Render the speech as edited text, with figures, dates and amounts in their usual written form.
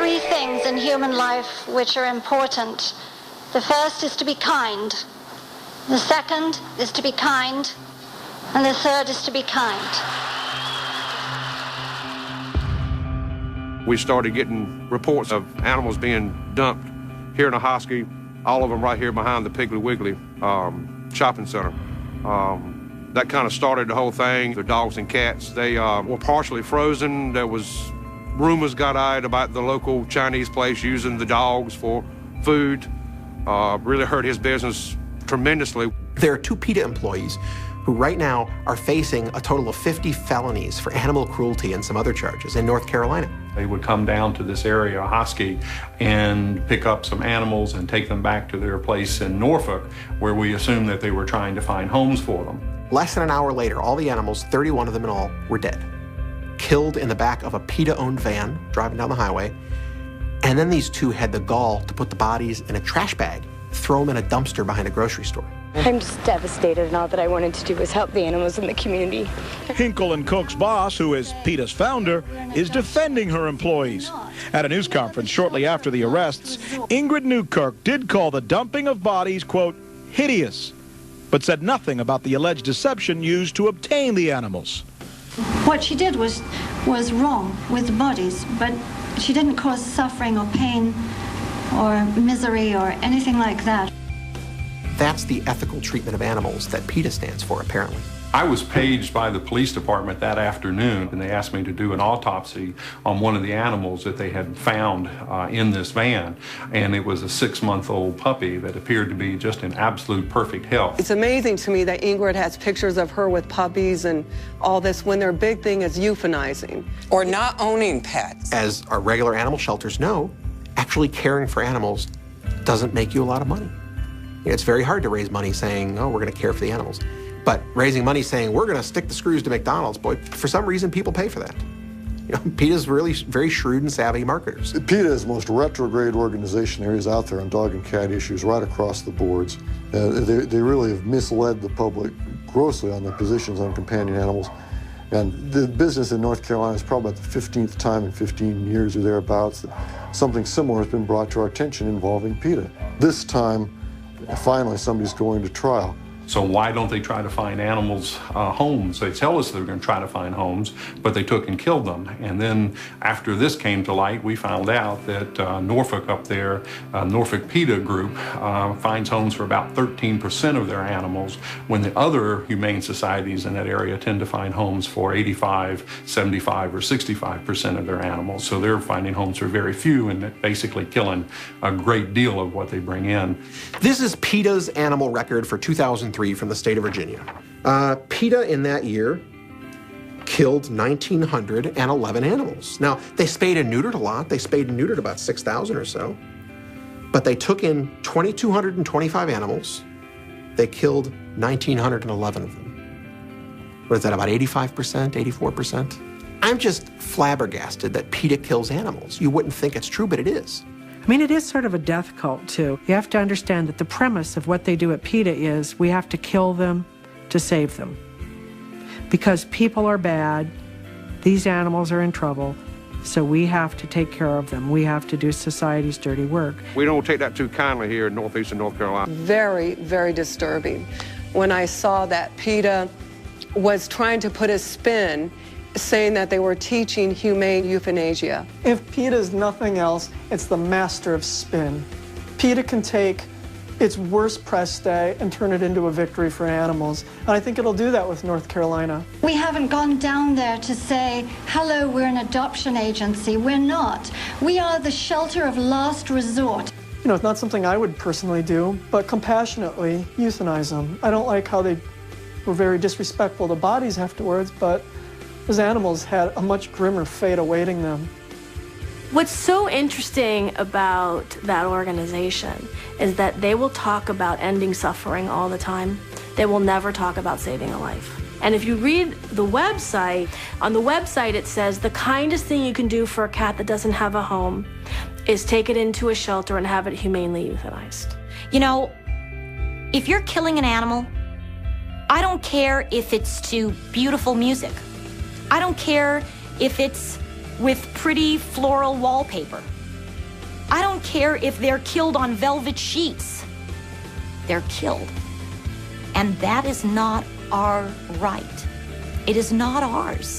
three things in human life which are important. The first is to be kind. The second is to be kind. And the third is to be kind. We started getting reports of animals being dumped here in Ahoskie, all of them right here behind the Piggly Wiggly shopping center. That kind of started the whole thing. The dogs and cats, they were partially frozen. There was rumors got out about the local Chinese place using the dogs for food. Really hurt his business tremendously. There are 2 PETA employees who right now are facing a total of 50 felonies for animal cruelty and some other charges in North Carolina. They would come down to this area, Ahoskie, and pick up some animals and take them back to their place in Norfolk, where we assumed that they were trying to find homes for them. Less than an hour later, all the animals, 31 of them in all, were dead. Killed in the back of a PETA-owned van driving down the highway. And then these 2 had the gall to put the bodies in a trash bag, throw them in a dumpster behind a grocery store. I'm just devastated, and all that I wanted to do was help the animals in the community. Hinkle and Cook's boss, who is PETA's founder, is defending her employees. At a news conference shortly after the arrests, Ingrid Newkirk did call the dumping of bodies, quote, hideous, but said nothing about the alleged deception used to obtain the animals. What she did was wrong with the bodies, but she didn't cause suffering or pain or misery or anything like that. That's the ethical treatment of animals that PETA stands for, apparently. I was paged by the police department that afternoon, and they asked me to do an autopsy on one of the animals that they had found in this van, and it was a 6-month-old puppy that appeared to be just in absolute perfect health. It's amazing to me that Ingrid has pictures of her with puppies and all this when their big thing is euthanizing. Or not owning pets. As our regular animal shelters know, actually caring for animals doesn't make you a lot of money. It's very hard to raise money saying, oh, we're going to care for the animals. But raising money saying, we're going to stick the screws to McDonald's, boy, for some reason, people pay for that. You know, PETA's really very shrewd and savvy marketers. PETA is the most retrograde organization there is out there on dog and cat issues right across the boards. They really have misled the public grossly on their positions on companion animals. And the business in North Carolina is probably about the 15th time in 15 years or thereabouts that something similar has been brought to our attention involving PETA. This time, finally, somebody's going to trial. So why don't they try to find animals homes? They tell us they're going to try to find homes, but they took and killed them. And then after this came to light, we found out that Norfolk up there, Norfolk PETA group, finds homes for about 13% of their animals, when the other humane societies in that area tend to find homes for 85, 75, or 65% of their animals. So they're finding homes for very few and basically killing a great deal of what they bring in. This is PETA's animal record for 2003 from the state of Virginia. PETA in that year killed 1,911 animals. Now, they spayed and neutered a lot. They spayed and neutered about 6,000 or so. But they took in 2,225 animals. They killed 1,911 of them. What is that, about 85%, 84%? I'm just flabbergasted that PETA kills animals. You wouldn't think it's true, but it is. I mean, it is sort of a death cult, too. You have to understand that the premise of what they do at PETA is we have to kill them to save them. Because people are bad, these animals are in trouble, so we have to take care of them. We have to do society's dirty work. We don't take that too kindly here in northeastern North Carolina. Very, very disturbing. When I saw that PETA was trying to put a spin saying that they were teaching humane euthanasia. If PETA is nothing else, it's the master of spin. PETA can take its worst press day and turn it into a victory for animals. And I think it'll do that with North Carolina. We haven't gone down there to say, hello, we're an adoption agency. We're not. We are the shelter of last resort. You know, it's not something I would personally do, but compassionately euthanize them. I don't like how they were very disrespectful to bodies afterwards, but those animals had a much grimmer fate awaiting them. What's so interesting about that organization is that they will talk about ending suffering all the time. They will never talk about saving a life. And if you read the website, on the website it says the kindest thing you can do for a cat that doesn't have a home is take it into a shelter and have it humanely euthanized. You know, if you're killing an animal, I don't care if it's to beautiful music. I don't care if it's with pretty floral wallpaper. I don't care if they're killed on velvet sheets. They're killed. And that is not our right. It is not ours.